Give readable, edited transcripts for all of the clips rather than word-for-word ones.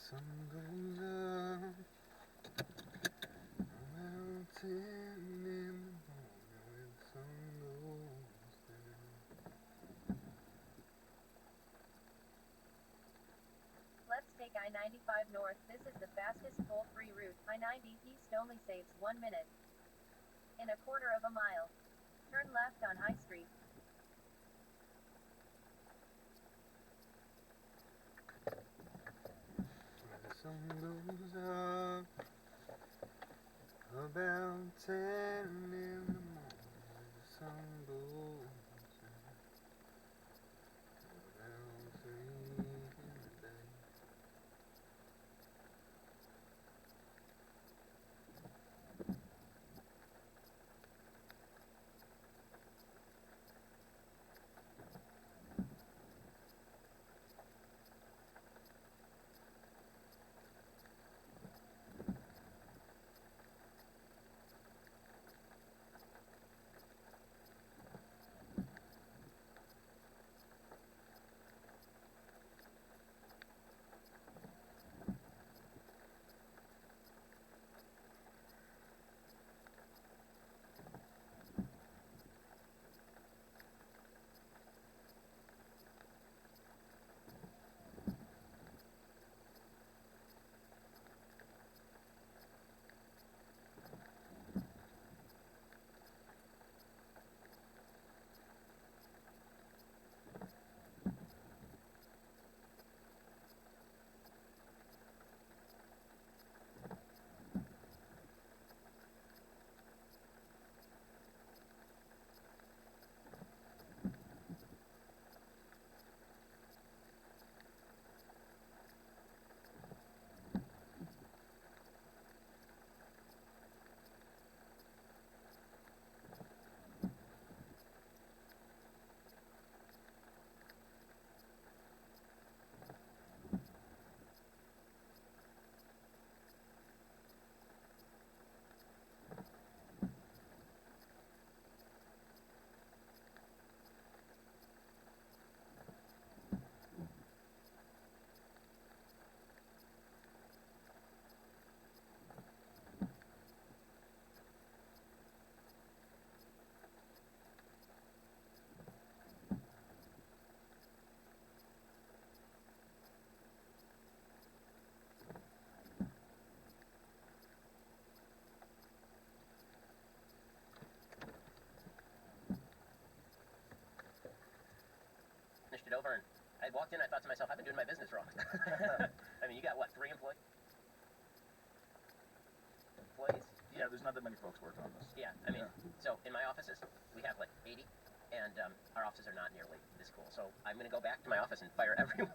sun goes up, a mountain in the morning when the sun goes down. Let's take I-95 north. This is the fastest toll-free route. I-90 east only saves 1 minute. In a quarter of a mile. Turn left on High Street. When the sun goes up, about 10 in the morning when the sun goes down. Around 3 in the day. Finished it over, and I walked in, I thought to myself, I've been doing my business wrong. I mean, you got, what, 3 employees? Yeah, there's not that many folks working on this. Yeah, I mean, so in my offices, we have like 80, and our offices are not nearly this cool. So I'm going to go back to my office and fire everyone,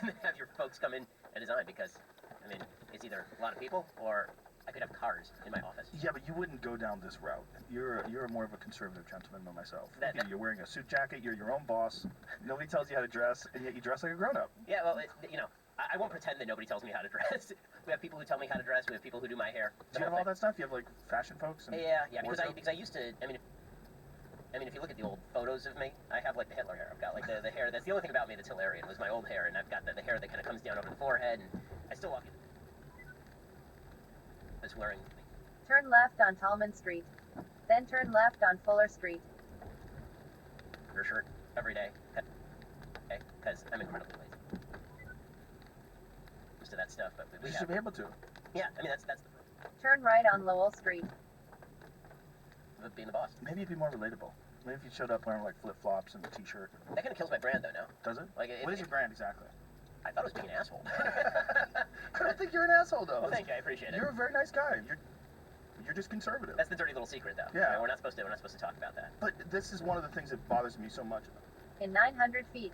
and then have your folks come in and design, because, I mean, it's either a lot of people, or I could have cars in my office. Yeah, but you wouldn't go down this route. You're more of a conservative gentleman than myself. That- You're wearing a suit jacket, you're your own boss, nobody tells you how to dress, and yet you dress like a grown-up. Yeah, well, you know, I won't pretend that nobody tells me how to dress. We have people who tell me how to dress. We have people who do my hair. Do you have all that stuff? You have, like, fashion folks? And Yeah, because wardrobe? I used to, I mean, if you look at the old photos of me, I have, like, the Hitler hair. I've got, like, the hair. That's the only thing about me that's Hitlerian was my old hair, and I've got the hair that kind of comes down over the forehead, and I still walk in. I was wearing... Turn left on Tallman Street. Then turn left on Fuller Street. Your shirt every day, okay? Because I'm incredibly lazy. Used to that stuff, but we You have... should be able to. Yeah, I mean, that's the Turn right on Lowell Street. of being the boss. Maybe it'd be more relatable. Maybe if you showed up wearing, like, flip-flops and a t-shirt. That kind of kills my brand, though, now. Does it? Like, What is your brand, exactly? I thought I was being an asshole. I don't think you're an asshole, though. Well, thank you, I appreciate it. You're a very nice guy. You're just conservative. That's the dirty little secret, though. Yeah. I mean, we're not supposed to talk about that. But this is one of the things that bothers me so much. In 900 feet.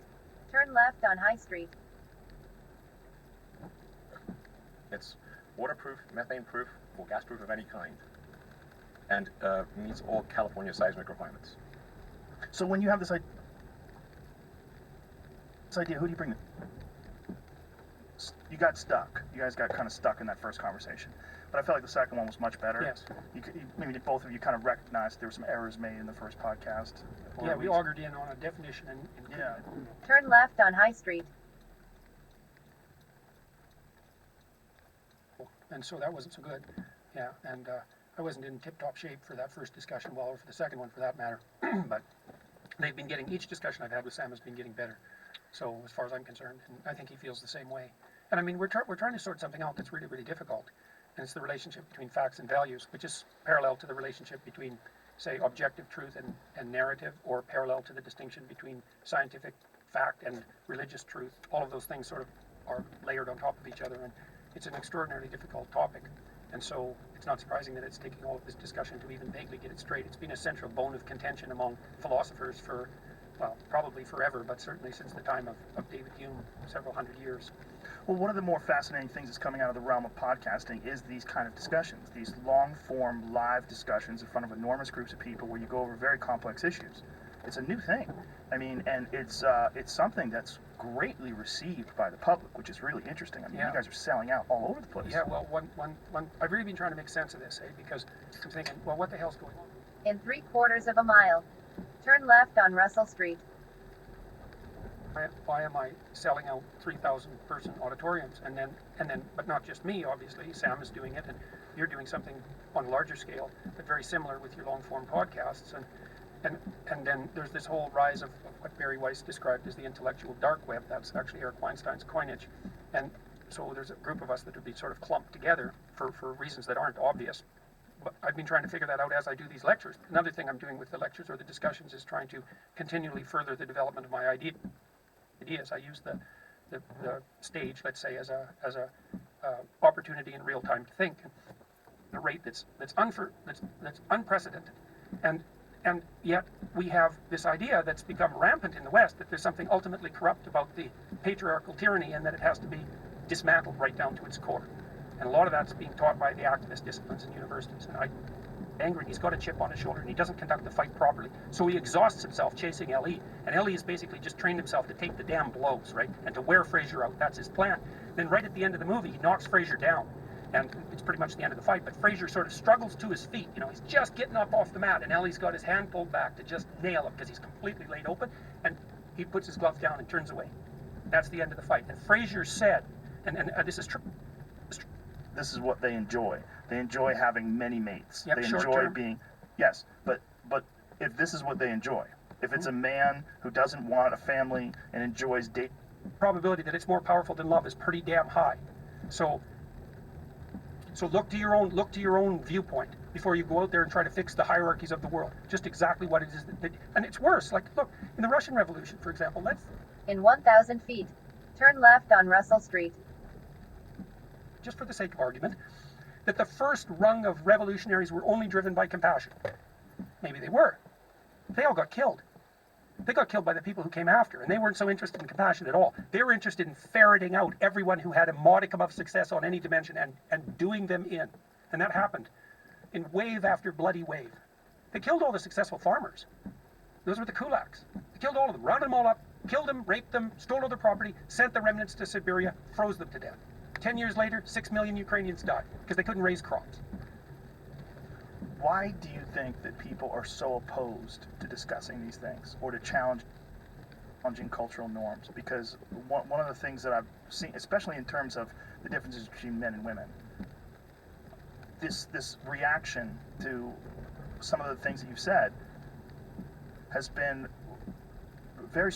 Turn left on High Street. It's waterproof, methane-proof, or gas-proof of any kind, and meets all California seismic requirements. So when you have this idea, who do you bring? You got stuck. You guys got kind of stuck in that first conversation. But I felt like the second one was much better. Yes. Maybe both of you kind of recognized there were some errors made in the first podcast. Or Yeah, at we least- augured in on a definition and Yeah. Turn left on High Street. and so that wasn't so good. Yeah, and I wasn't in tip-top shape for that first discussion, well, or for the second one for that matter. But they've been getting, each discussion I've had with Sam has been getting better. So as far as I'm concerned, and I think he feels the same way. And I mean, we're trying to sort something out that's really, really difficult. And it's the relationship between facts and values, which is parallel to the relationship between, say, objective truth and narrative, or parallel to the distinction between scientific fact and religious truth. All of those things sort of are layered on top of each other, and it's an extraordinarily difficult topic. And so it's not surprising that it's taking all of this discussion to even vaguely get it straight. It's been a central bone of contention among philosophers for, well, probably forever, but certainly since the time of David Hume, several hundred years. Well, one of the more fascinating things that's coming out of the realm of podcasting is these kind of discussions, these long-form, live discussions in front of enormous groups of people where you go over very complex issues. It's a new thing. I mean, and it's something that's greatly received by the public, which is really interesting. I mean, you guys are selling out all over the place. Yeah, well, I've really been trying to make sense of this, because I'm thinking, well, what the hell's going on? In 3/4 of a mile, turn left on Russell Street. Why am I selling out 3,000 person auditoriums? And then, but not just me, obviously. Sam is doing it, and you're doing something on a larger scale, but very similar with your long-form podcasts. And then there's this whole rise of what Barry Weiss described as the intellectual dark web. That's actually Eric Weinstein's coinage. And so there's a group of us that would be sort of clumped together for reasons that aren't obvious. But I've been trying to figure that out as I do these lectures. Another thing I'm doing with the lectures or the discussions is trying to continually further the development of my ideas. I use the stage, let's say, as a opportunity in real time to think at a rate that's unprecedented. And yet we have this idea that's become rampant in the West, that there's something ultimately corrupt about the patriarchal tyranny, and that it has to be dismantled right down to its core. And a lot of that's being taught by the activist disciplines in universities. And I'm angry, he's got a chip on his shoulder, and he doesn't conduct the fight properly. So he exhausts himself chasing L.E. And L.E. has basically just trained himself to take the damn blows, right? And to wear Fraser out. That's his plan. Then right at the end of the movie, he knocks Fraser down. And it's pretty much the end of the fight, but Fraser sort of struggles to his feet. You know, he's just getting up off the mat, and Ellie's got his hand pulled back to just nail him because he's completely laid open, and he puts his glove down and turns away. That's the end of the fight. And Fraser said, and this is true. This is what they enjoy. They enjoy having many mates. Yep, they short enjoy term. being, yes, but if this is what they enjoy, if it's a man who doesn't want a family and enjoys dating, Probability that it's more powerful than love is pretty damn high. So look to your own viewpoint before you go out there and try to fix the hierarchies of the world. Just exactly what it is and it's worse. Like, look, in the Russian Revolution, for example, In 1,000 feet, turn left on Russell Street. just for the sake of argument, that the first rung of revolutionaries were only driven by compassion. Maybe they were. They all got killed. They got killed by the people who came after, and they weren't so interested in compassion at all. They were interested in ferreting out everyone who had a modicum of success on any dimension and doing them in. And that happened in wave after bloody wave. They killed all the successful farmers. Those were the kulaks. They killed all of them, rounded them all up, killed them, raped them, stole all their property, sent the remnants to Siberia, froze them to death. 10 years later, 6 million Ukrainians died because they couldn't raise crops. why do you think that people are so opposed to discussing these things or to challenging cultural norms? Because one of the things that I've seen, especially in terms of the differences between men and women, this reaction to some of the things that you've said has been very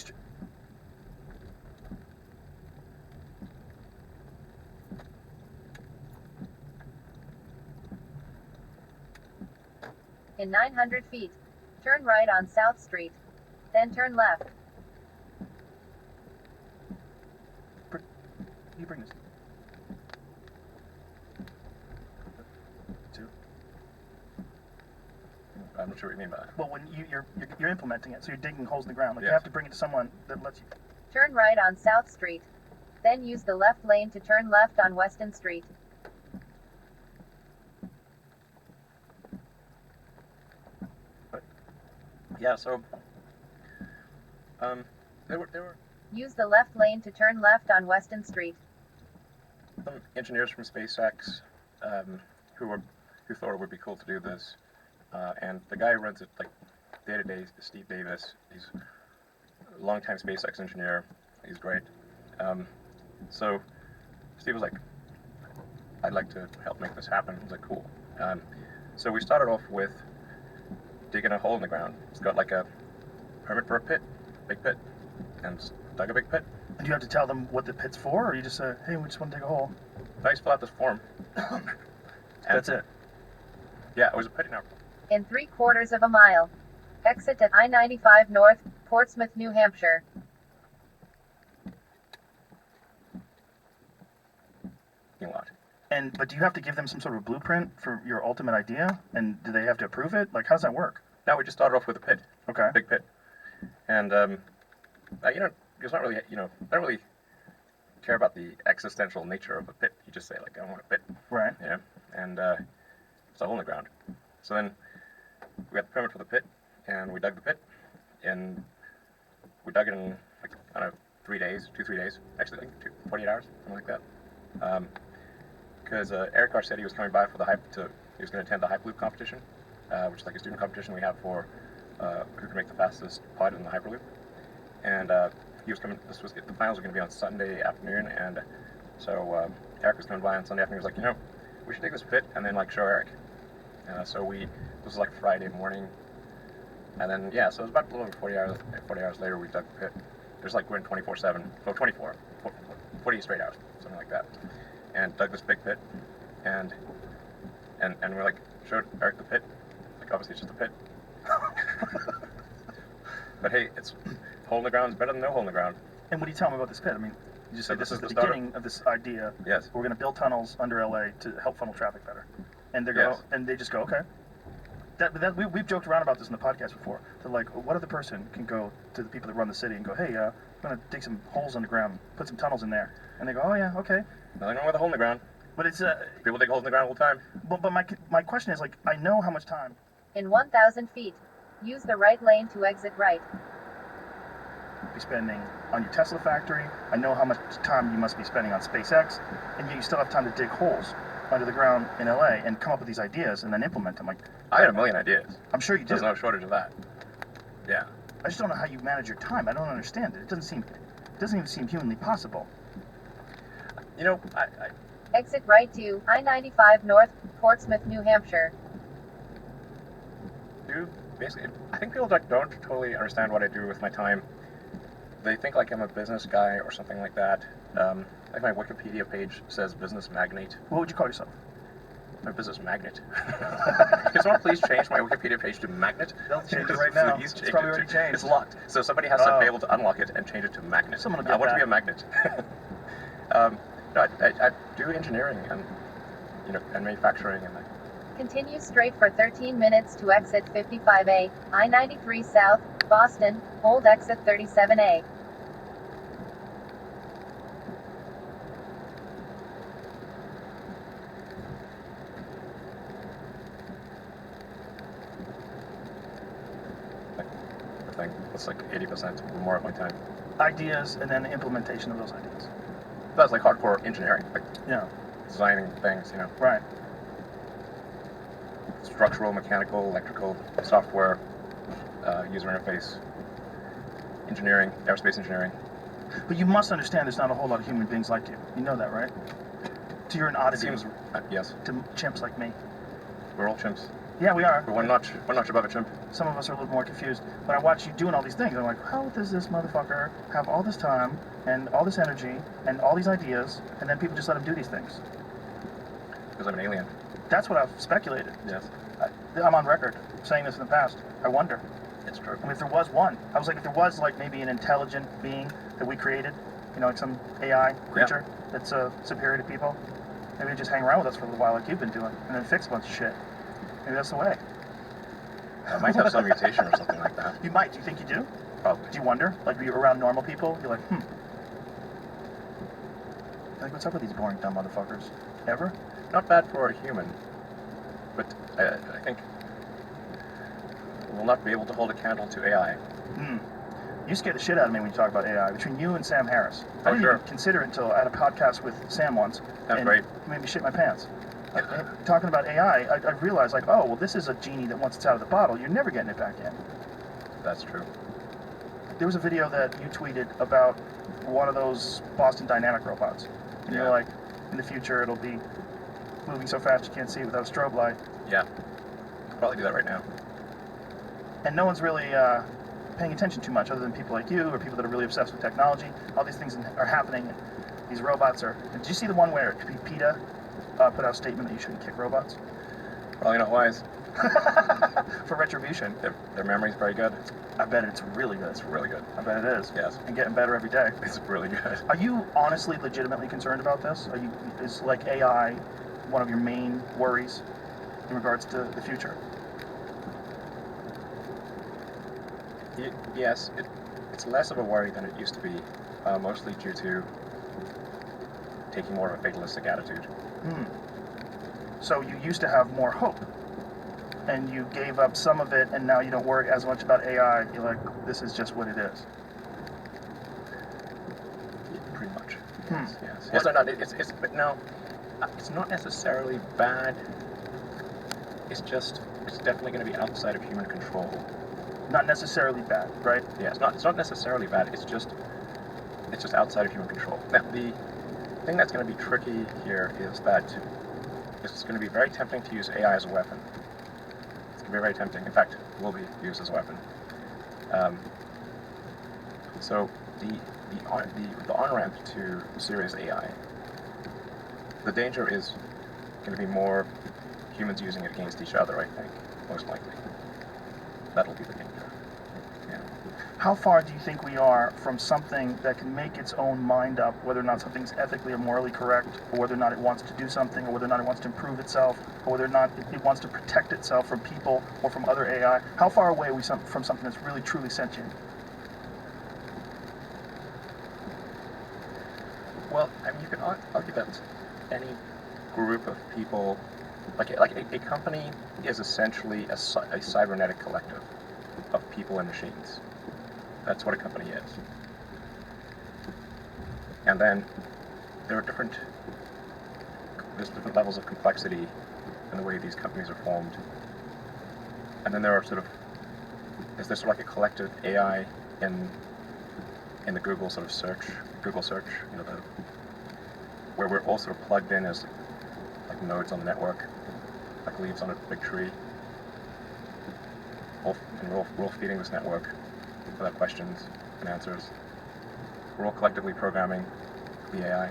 In 900 feet, turn right on South Street, then turn left. You bring this. Two. I'm not sure what you mean by that. Well, when you're implementing it, so you're digging holes in the ground. Like you Yes. have to bring it to someone that lets you. Turn right on South Street, then use the left lane to turn left on Weston Street. Yeah, so there were Use the left lane to turn left on Weston Street. some engineers from SpaceX who thought it would be cool to do this, and the guy who runs it like day to day is Steve Davis. He's a longtime SpaceX engineer. He's great. So Steve was like, I'd like to help make this happen. I was like, cool. So we started off with digging a hole in the ground. It's got like a permit for a pit, big pit, and dug a big pit. And do you have to tell them what the pit's for, or you just say, hey, we just want to dig a hole? Nice, fill out this form. That's it. Yeah, it was a pit in our. In 3/4 of a mile. Exit at I-95 North, Portsmouth, New Hampshire. lot. But do you have to give them some sort of blueprint for your ultimate idea? And do they have to approve it? Like, how does that work? Now we just started off with a pit, Okay. big pit, and it's not really, I don't really care about the existential nature of a pit. You just say like, I want a pit, Right. and it's a hole in the ground. So then we got the permit for the pit, and we dug the pit, and we dug it in like, I don't know, 3 days, 2-3 days, actually like 48 hours, something like that. Because Eric Carr said he was coming by for he was going to attend the Hyperloop competition, which is like a student competition we have for who can make the fastest pod in the Hyperloop. And he was coming. The finals were going to be on Sunday afternoon, and so Eric was coming by on Sunday afternoon. He was like, we should dig this pit and then like show Eric. So this was like Friday morning, and then so it was about a little over 40 hours later we dug the pit. There's like we're in 24/7, no 48 straight hours, something like that, and dug this big pit, and we're like showed Eric the pit. Like obviously it's just a pit, but hey, it's hole in the ground is better than no hole in the ground. And what do you tell them about this pit? I mean, you just say So this is the start beginning of this idea. Yes. We're going to build tunnels under LA to help funnel traffic better. And they just go, okay. We've joked around about this in the podcast before. That like, what other person can go to the people that run the city and go, hey, I'm going to dig some holes underground, put some tunnels in there. And they go, oh yeah, okay. Nothing wrong with a hole in the ground. But it's People dig holes in the ground all the time. but my question is like, I know how much time In 1,000 feet. Use the right lane to exit right. you'll be spending on your Tesla factory. I know how much time you must be spending on SpaceX, and yet you still have time to dig holes under the ground in LA and come up with these ideas and then implement them. Like, I got a million ideas. I'm sure you do. There's no shortage of that. Yeah. I just don't know how you manage your time. I don't understand it. It doesn't even seem humanly possible. I Exit right to I-95 North, Portsmouth, New Hampshire. do basically. I think people like don't totally understand what I do with my time. They think like I'm a business guy or something like that. Like my Wikipedia page says business magnate. What would you call yourself? I'm a business magnet. Can someone please change my Wikipedia page to magnet? They'll change it right now. Please It's change probably it already to, changed. It's locked, so somebody has to Oh. be able to unlock it and change it to magnet. Someone will I get want to be that. a magnet. No, I do engineering and and manufacturing and. Continue straight for 13 minutes to exit 55A, I-93 South, Boston, hold exit 37A. Thing. It's like 80% or more of my time. Ideas and then the implementation of those ideas. That's like hardcore engineering, like Yeah. designing things, Right. structural, mechanical, electrical, software, user interface, engineering, aerospace engineering. But you must understand there's not a whole lot of human beings like you. You know that, right? So you're an It oddity seems, yes, to chimps like me. we're all chimps. Yeah, we are. We're one notch above a chimp. Some of us are a little more confused. But I watch you doing all these things. I'm like, how does this motherfucker have all this time and all this energy and all these ideas, and then people just let him do these things? Because I'm an alien. That's what I've speculated. Yes, I'm on record saying this in the past. I wonder. it's true. I mean, if there was one, I was like, if there was like maybe an intelligent being that we created, like some AI creature that's superior to people, maybe they'd just hang around with us for a little while like you've been doing, and then fix a bunch of shit. Maybe that's the way. I might have some mutation or something like that. You might. Do you think you do? Probably. Do you wonder? Like, you're around normal people, you're like, You're like, what's up with these boring dumb motherfuckers? Ever? Not bad for a human, but I think we'll not be able to hold a candle to AI. You scare the shit out of me when you talk about AI. Between you and Sam Harris. I Oh, didn't sure. even consider it until I had a podcast with Sam once. That's and great. It made me shit my pants. Talking about AI, I realized, like, oh, well, this is a genie that once it's out of the bottle, you're never getting it back in. That's true. There was a video that you tweeted about one of those Boston Dynamic robots. And you're Yeah. like, in the future, it'll be moving so fast you can't see it without a strobe light. Yeah. Could probably do that right now. And no one's really paying attention too much, other than people like you or people that are really obsessed with technology. All these things are happening, and these robots are. Did you see the one where PETA put out a statement that you shouldn't kick robots Probably not wise. for retribution? Their memory's very good. I bet it's really good. It's really good. I bet it is. Yes. And getting better every day. It's really good. Are you honestly, legitimately concerned about this? Is like AI one of your main worries in regards to the future? Yes, it's less of a worry than it used to be, mostly due to taking more of a fatalistic attitude. So you used to have more hope, and you gave up some of it, and now you don't worry as much about AI. You're like, this is just what it is. Pretty much. Hmm. Yes. Yes. No, no. But no. It's not necessarily bad. It's definitely going to be outside of human control. Not necessarily bad, right? Yeah. It's not necessarily bad. It's just outside of human control. Now, the thing that's going to be tricky here is that it's going to be very tempting to use AI as a weapon. It's going to be very tempting. In fact, it will be used as a weapon. So the on-ramp to serious AI, the danger is going to be more humans using it against each other, I think, most likely. That'll be the danger. Yeah. How far do you think we are from something that can make its own mind up, whether or not something's ethically or morally correct, or whether or not it wants to do something, or whether or not it wants to improve itself, or whether or not it wants to protect itself from people or from other AI? How far away are we from something that's really, truly sentient? Well, I mean, you can argue that any group of people, like a company, is essentially a cybernetic collective of people and machines. That's what a company is. And then there's different levels of complexity in the way these companies are formed. And then there are is there sort of like a collective AI in the Google sort of Google search, where we're all sort of plugged in as like nodes on the network, like leaves on a big tree. And we're all feeding this network without questions and answers. We're all collectively programming the AI,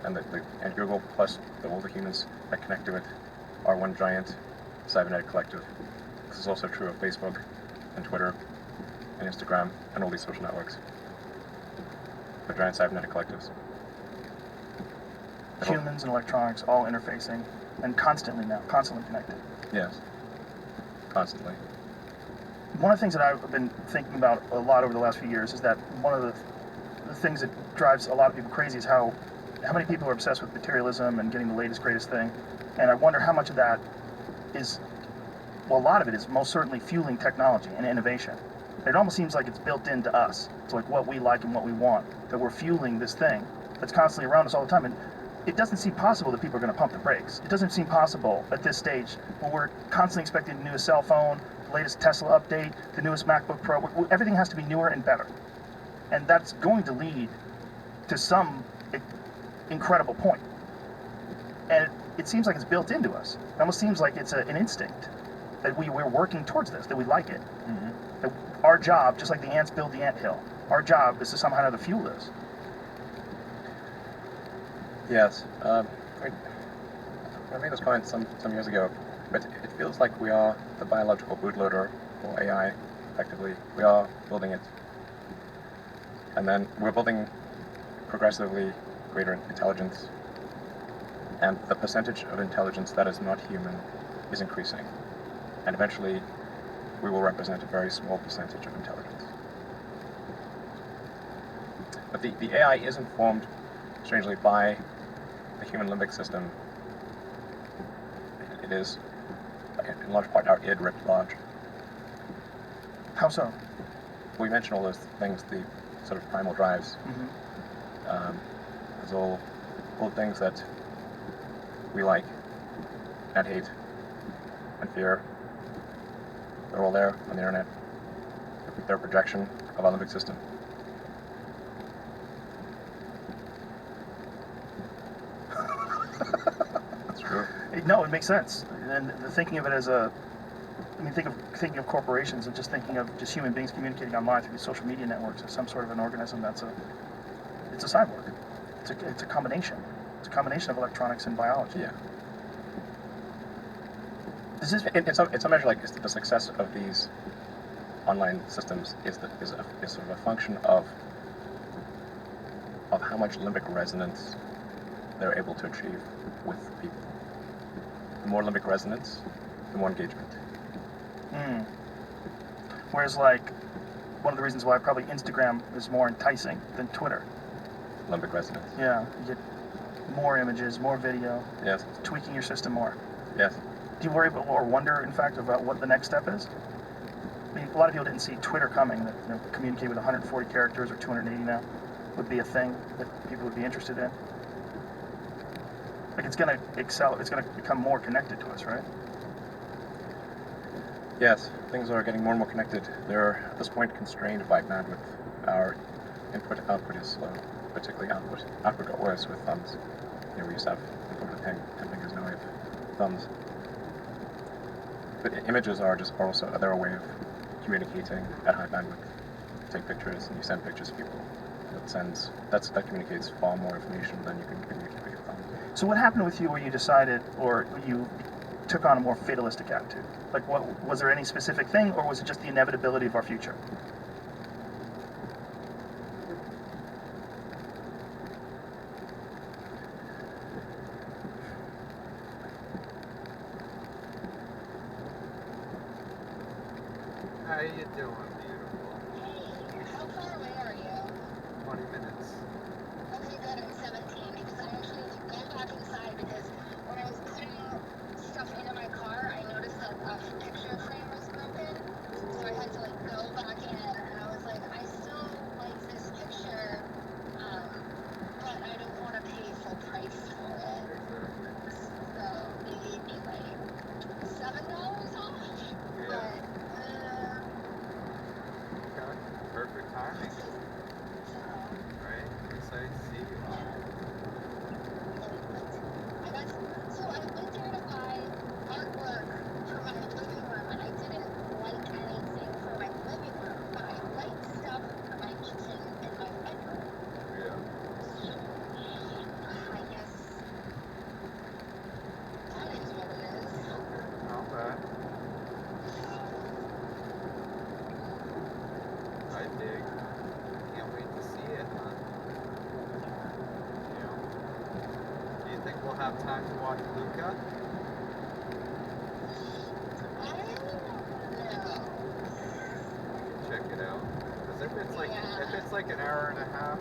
and and Google plus all the humans that connect to it are one giant cybernetic collective. This is also true of Facebook and Twitter and Instagram and all these social networks. They're giant cybernetic collectives. Humans and electronics all interfacing, and constantly connected. Yes. Constantly. One of the things that I've been thinking about a lot over the last few years is that one of the things that drives a lot of people crazy is how many people are obsessed with materialism and getting the latest, greatest thing. And I wonder how much of that is, well, a lot of it is most certainly fueling technology and innovation. It almost seems like it's built into us. It's like what we like and what we want, that we're fueling this thing that's constantly around us all the time. And it doesn't seem possible that people are going to pump the brakes. It doesn't seem possible at this stage when we're constantly expecting the newest cell phone, the latest Tesla update, the newest MacBook Pro. Everything has to be newer and better. And that's going to lead to some incredible point. And it seems like it's built into us. It almost seems like it's an instinct that we're working towards this, that we like it. Mm-hmm. That our job, just like the ants build the anthill, our job is to somehow have to fuel this. Yes. I made this comment some years ago, but it feels like we are the biological bootloader for AI, effectively. We are building it. And then we're building progressively greater intelligence. And the percentage of intelligence that is not human is increasing. And eventually, we will represent a very small percentage of intelligence. But the AI is informed, strangely, by the human limbic system. It is, in large part, our id writ large. How so? We mentioned all those things, the sort of primal drives. Mm-hmm. There's all things that we like and hate and fear. They're all there on the internet. They're a projection of our limbic system. No, it makes sense. And thinking of it as a, I mean, thinking of corporations and just thinking of just human beings communicating online through these social media networks as some sort of an organism it's a cyborg. It's a combination. It's a combination of electronics and biology. Yeah. It's a measure like the success of these online systems is sort of a function of how much limbic resonance they're able to achieve with people. The more limbic resonance, the more engagement. Whereas, like, one of the reasons why probably Instagram is more enticing than Twitter. Limbic resonance. Yeah, you get more images, more video. Yes. Tweaking your system more. Yes. Do you worry about or wonder, in fact, about what the next step is? I mean, a lot of people didn't see Twitter coming. That communicate with 140 characters or 280 now would be a thing that people would be interested in. Like, it's going to excel. It's going to become more connected to us, right? Yes, things are getting more and more connected. They're at this point constrained by bandwidth. Our input-output is slow, particularly output. Output got worse with thumbs. We used to have input with 10 fingers, now we have thumbs. But images are also a way of communicating at high bandwidth. You take pictures and you send pictures to people. That communicates far more information than you can communicate with your thumb. So what happened with you where you decided, or you took on a more fatalistic attitude? Like, what was there any specific thing, or was it just the inevitability of our future? How you doing, beautiful? Hey, how far away are you? 20 minutes. Okay, good. I'm 17 because I actually went back inside because when I was putting stuff into my car, I noticed that a picture frame was broken. So I had to go back in and I was like, I still like this picture, but I don't want to pay full price for it. So they gave me like $7 off. Yeah. But Okay. Perfect timing, right? Excited to see you. So I went there to buy artwork for my living room, and I didn't like anything for my living room, but I liked stuff for my kitchen and my bedroom. Yeah. So I guess that is what it is. Not bad. I dig. Can't wait to see it, huh? You know. Do you think we'll have time to watch Luca? I don't know. Check it out. Because if it's like an hour and a half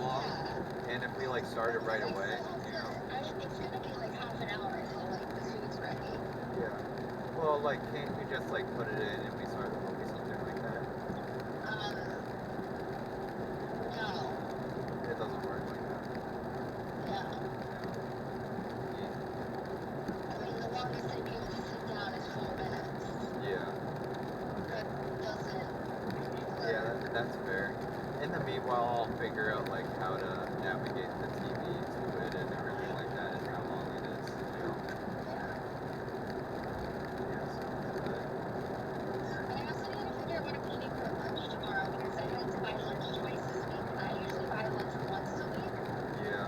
long, Yeah. and if we like started right away, you know. It's gonna be like half an hour until like the food's ready. Yeah. Well, like, can't you just like put it in and we start the movie, something like that? No. It doesn't work like that. No. Yeah. I mean, the longest I'd be able to sit down is 4 minutes. Yeah. That doesn't work. Yeah, that's fair. In the meanwhile, I'll figure out like how to navigate the TV to it and everything like that, and how long it is. You know. Yeah, sounds good. And I also need to figure out what I'm eating for lunch tomorrow because I had to buy lunch twice this week. I usually buy lunch once a week. Yeah.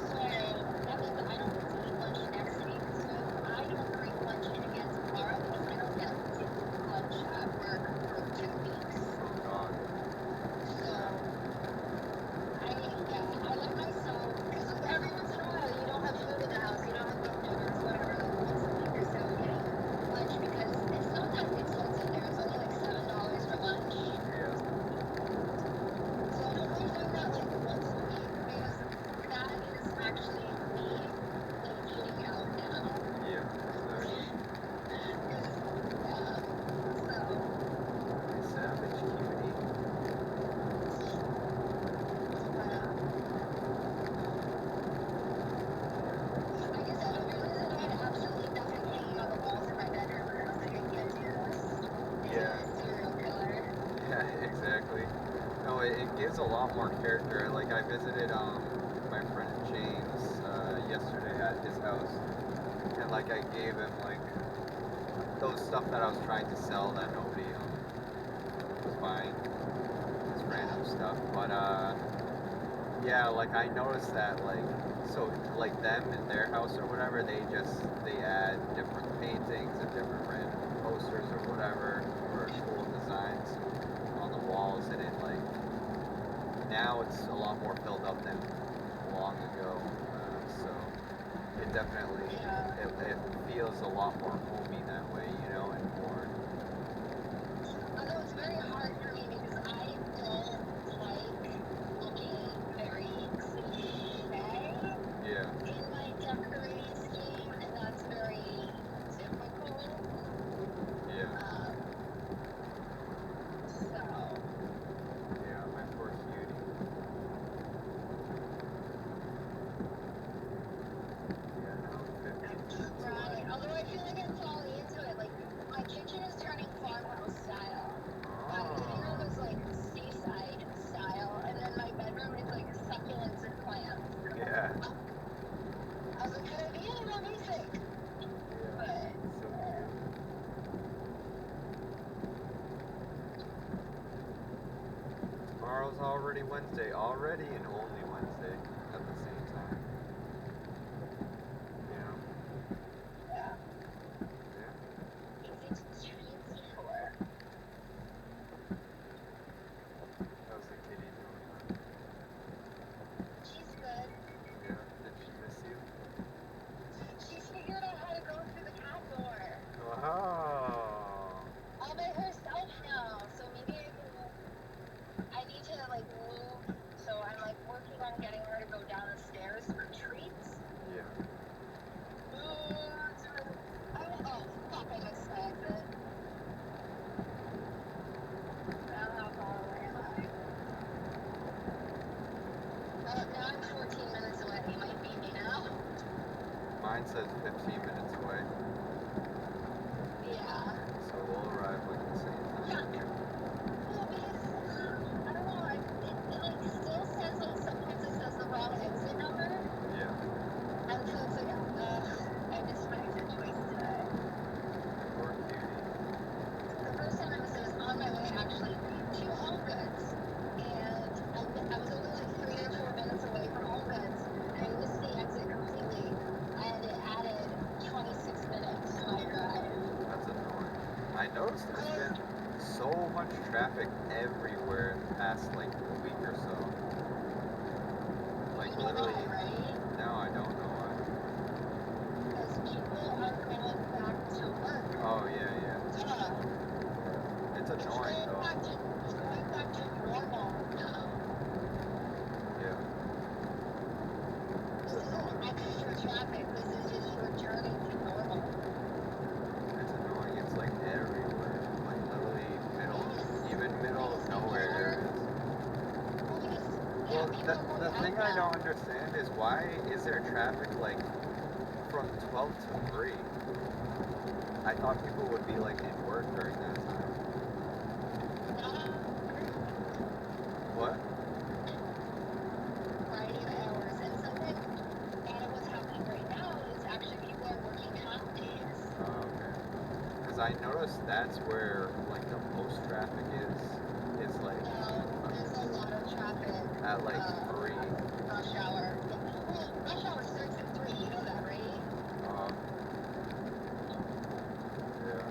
So that means that I don't get to eat lunch next week. So if I don't bring lunch in again tomorrow, that means I don't get to eat lunch at work for 2 weeks. Oh God. So I let myself, because every once in a while you don't have food in the house, you don't have leftovers, whatever, like once a week or so getting lunch because it's not that expensive there. It's only like $7 for lunch. Yeah. So I don't mind doing that like once a week because that is actually me like eating out now. Yeah. Exactly. Savage cutie. Like I said, I realized that I had absolutely nothing hanging on the walls in my bedroom, and I was like, I can't do this. Yeah. It's a serial killer. Yeah, exactly. No, it gives a lot more character. Like I visited my friend James yesterday at his house, like I gave him like those stuff that I was trying to sell that nobody was buying. This random stuff. But yeah, like I noticed that like so like them in their house or whatever, they add different paintings and different random posters or whatever or cool designs on the walls, and it like now it's a lot more filled up than long ago. So it definitely it feels a lot more homey that way, you know, and more. Although it's very hard for me because I don't like looking very cliche Yeah. in my decorating scheme, and that's very difficult. Yeah. So, Yeah, my poor cutie. Yeah, no, 15 minutes away. right. Although I feel like I'm falling into it. Like, my kitchen is turning farmhouse style. My living room is like seaside style, and then my bedroom is like succulents and plants. Yeah. I was like, could I be any more basic? Yeah. But, So cute. Tomorrow's already Wednesday. Already and only Wednesday at the same time. You know? yeah. Yeah. Easy to transfer. How's the kitty doing? She's good. Yeah. Did she miss you? She's figured out how to go through the cat door. Wow. All by herself now. So maybe I need to like move. So I'm like working on getting her to go down the stairs for treats. Yeah. Oh, fuck, I missed my exit. How far away am I? Now I'm 14 minutes away. You might beat me now. Mine says 15 minutes away, Yeah. so we'll arrive like the same time. Well, because, I don't know, it like still says, like, sometimes it says the wrong exit number. Yeah. And so it's like, I missed my exit twice today. Poor cutie. The first time I was on my way actually to Home Goods, and I was only like 3 or 4 minutes away from Home Goods, and I missed the exit completely, and it added 26 minutes to my drive. That's annoying. I noticed there's been so much traffic everywhere in the past like week or so. Like You know literally. why, right? No, I don't know why. Because people are going back to work. Oh yeah, yeah. Duh. It's annoying It's though. going back to normal now. Yeah. This isn't extra traffic. This is just returning to normal. It's annoying. It's like everywhere. Like literally even middle of nowhere areas. Well, the thing I don't understand is why is there traffic like from 12 to 3? I thought people would be like in work during that time. What? Variety of hours, and something that what's happening right now is actually people are working half days. Oh, okay. Because I noticed that's where like the most traffic is like Now there's a lot of traffic. at like 3. Rush hour. Well, rush hour starts at 3. You know that, right? Yeah.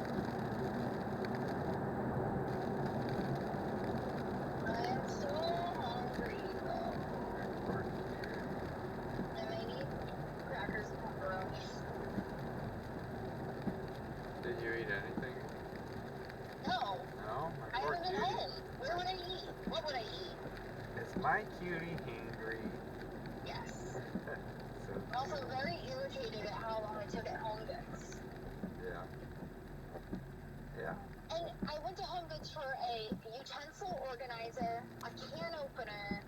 I'm so hungry though, and I need crackers and pepperoni. Did you eat anything? No, No? My I poor haven't been cutie. home. Where would I eat? What would I eat? Is my cutie hangry? Yes. So I'm also cute. very irritated at how long it took at Home Goods. Yeah. Yeah. And I went to Home Goods for a utensil organizer, a can opener,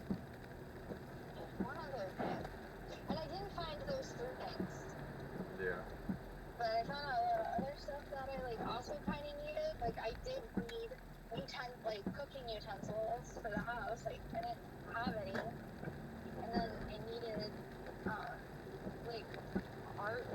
and one other thing. And I didn't find those 3 things. Yeah. But I found a lot of other stuff that I like also kind of needed. Like I did need cooking utensils for the house. Like I didn't have any. And then I needed like art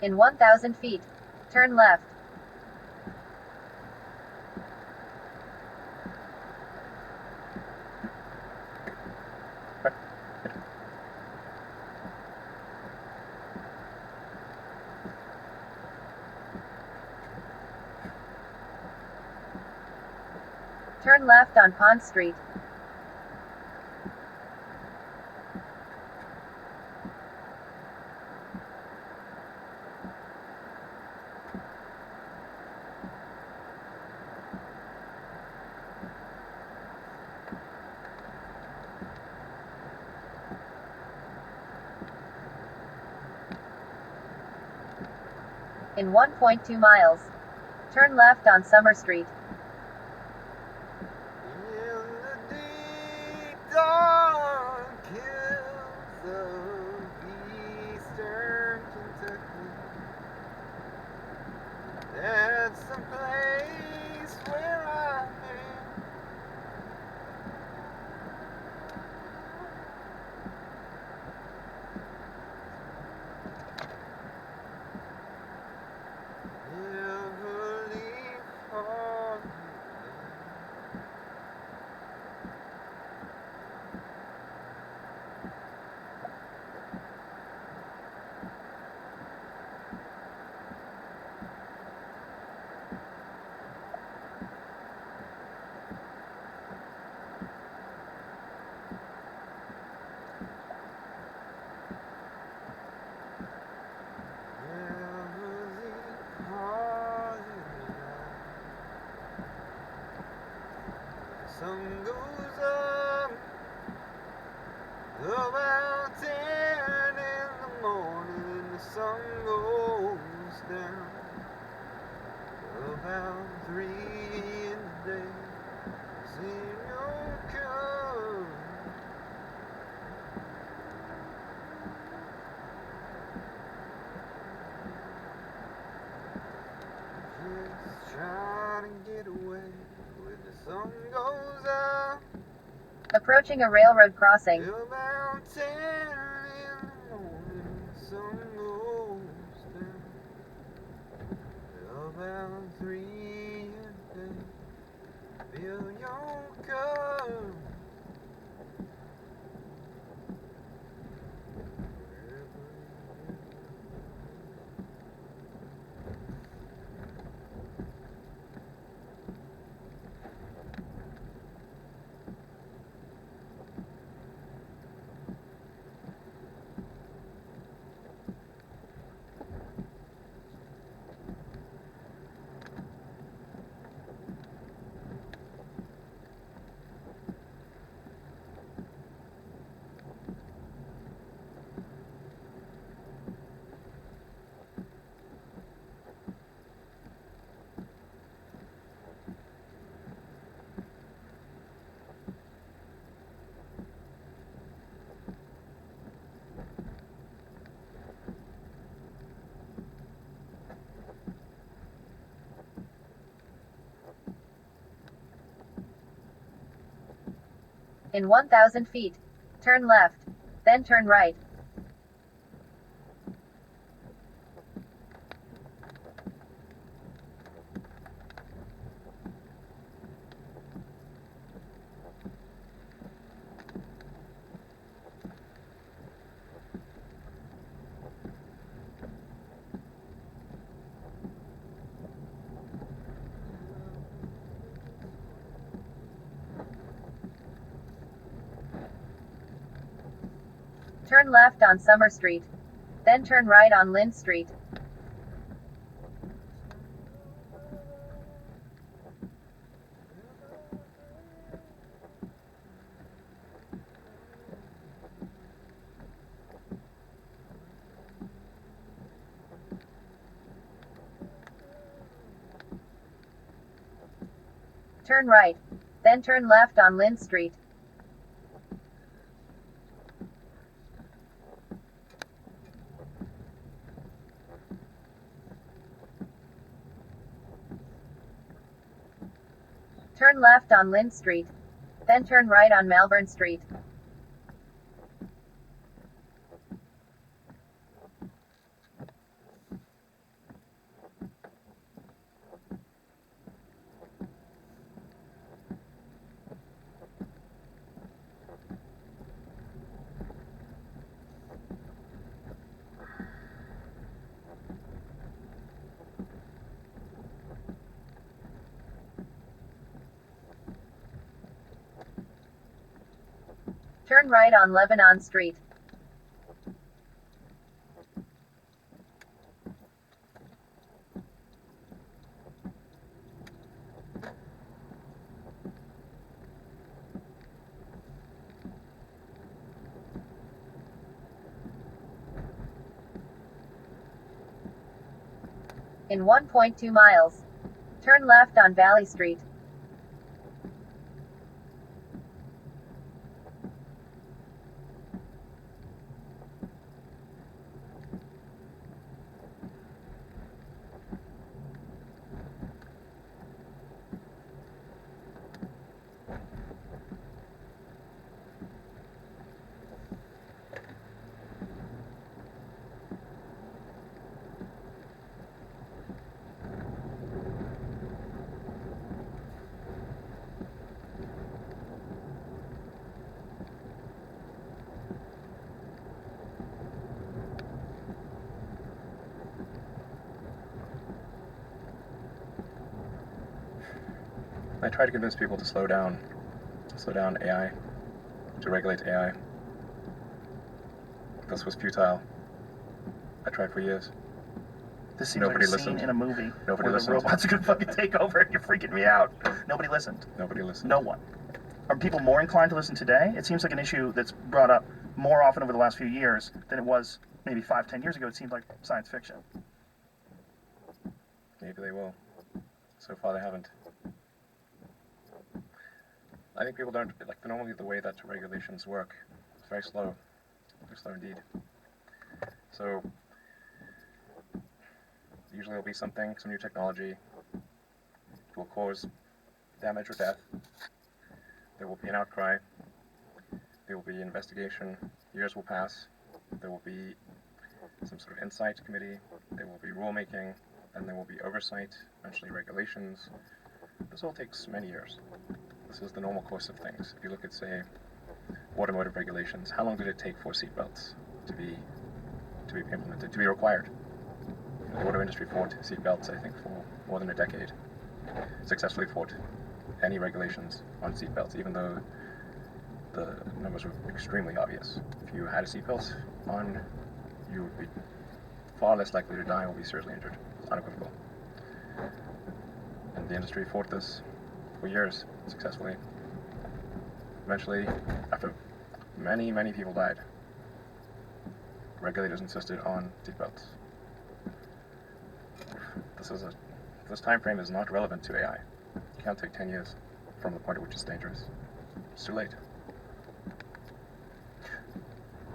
In 1,000 feet, turn left. Turn left on Pond Street. In 1.2 miles, turn left on Summer Street. In the deep dark hills of eastern Kentucky, that's the place where I am. Never leave home. Sun goes up about 10 in the morning. The sun goes down about 3 in the day. Senor, come. Just trying to get away when the sun goes up. Approaching a railroad crossing. About 10 in the morning, the sun goes down. About 3 in the day, feel your come. In 1,000 feet, turn left, then turn right. Turn left on Summer Street, then turn right on Lynn Street. Turn right, then turn left on Lynn Street. Turn left on Lynn Street, then turn right on Melbourne Street. Turn right on Lebanon Street. In 1.2 miles, turn left on Valley Street. I try to convince people to slow down AI, to regulate AI. This was futile. I tried for years. This seems Nobody like a scene listened. in a movie Nobody where listened. the robots are gonna fucking take over and you're freaking me out. Nobody listened. Nobody listened. No one. Are people more inclined to listen today? It seems like an issue that's brought up more often over the last few years than it was maybe 5-10 years ago. It seemed like science fiction. Maybe they will. So far they haven't. I think people don't, like, normally the way that regulations work, it's very slow. Very slow indeed. So, usually there'll be some new technology, will cause damage or death. There will be an outcry. There will be an investigation. Years will pass. There will be some sort of insight committee. There will be rulemaking. And there will be oversight, eventually regulations. This all takes many years. This is the normal course of things. If you look at, say, automotive regulations, how long did it take for seatbelts to be implemented, to be required? The auto industry fought seatbelts, I think, for more than a decade. Successfully fought any regulations on seatbelts, even though the numbers were extremely obvious. If you had a seatbelt on, you would be far less likely to die or be seriously injured. It's unequivocal. And the industry fought this for years, successfully. Eventually, after many, many people died, regulators insisted on seatbelts. This time frame is not relevant to AI. It can't take 10 years from the point at which it's dangerous. It's too late.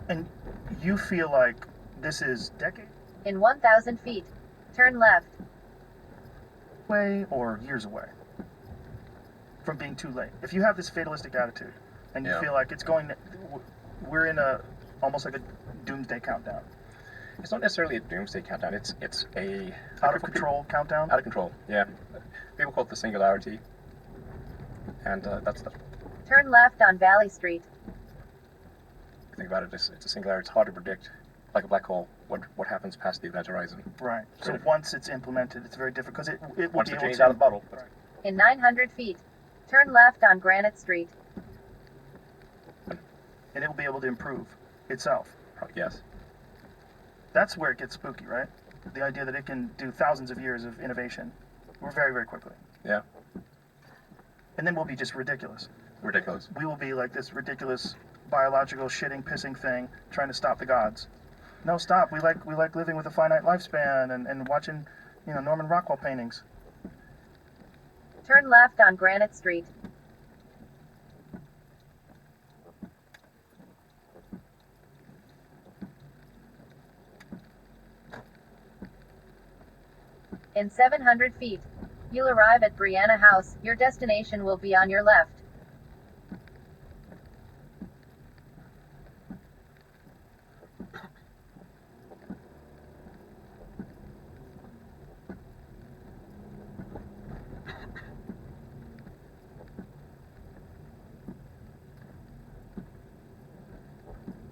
And you feel like this is decades In 1,000 feet, turn left. away or years away from being too late? If you have this fatalistic attitude and you Yeah. feel like it's going, we're in almost like a doomsday countdown, It's not necessarily a doomsday countdown. It's a out of control countdown. Out of control. Yeah. People call it the singularity, and that's the Turn left on Valley Street. thing about it. It's a singularity. It's hard to predict, like a black hole, what happens past the event horizon. Right. So Right. once it's implemented, it's very different because it will Once be the able genie's to. out of the bottle. Right. In 900 feet, turn left on Granite Street. And it will be able to improve itself. Yes. That's where it gets spooky, right? The idea that it can do thousands of years of innovation, very, very quickly. Yeah. And then we'll be just ridiculous. Ridiculous. We will be like this ridiculous biological shitting, pissing thing trying to stop the gods. No, stop. We like living with a finite lifespan and watching, Norman Rockwell paintings. Turn left on Granite Street. In 700 feet, you'll arrive at Brianna House. Your destination will be on your left.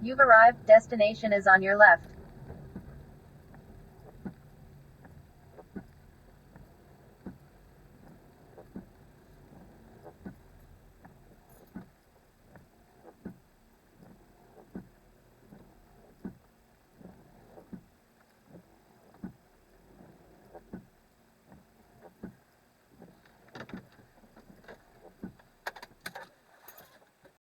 You've arrived. Destination is on your left.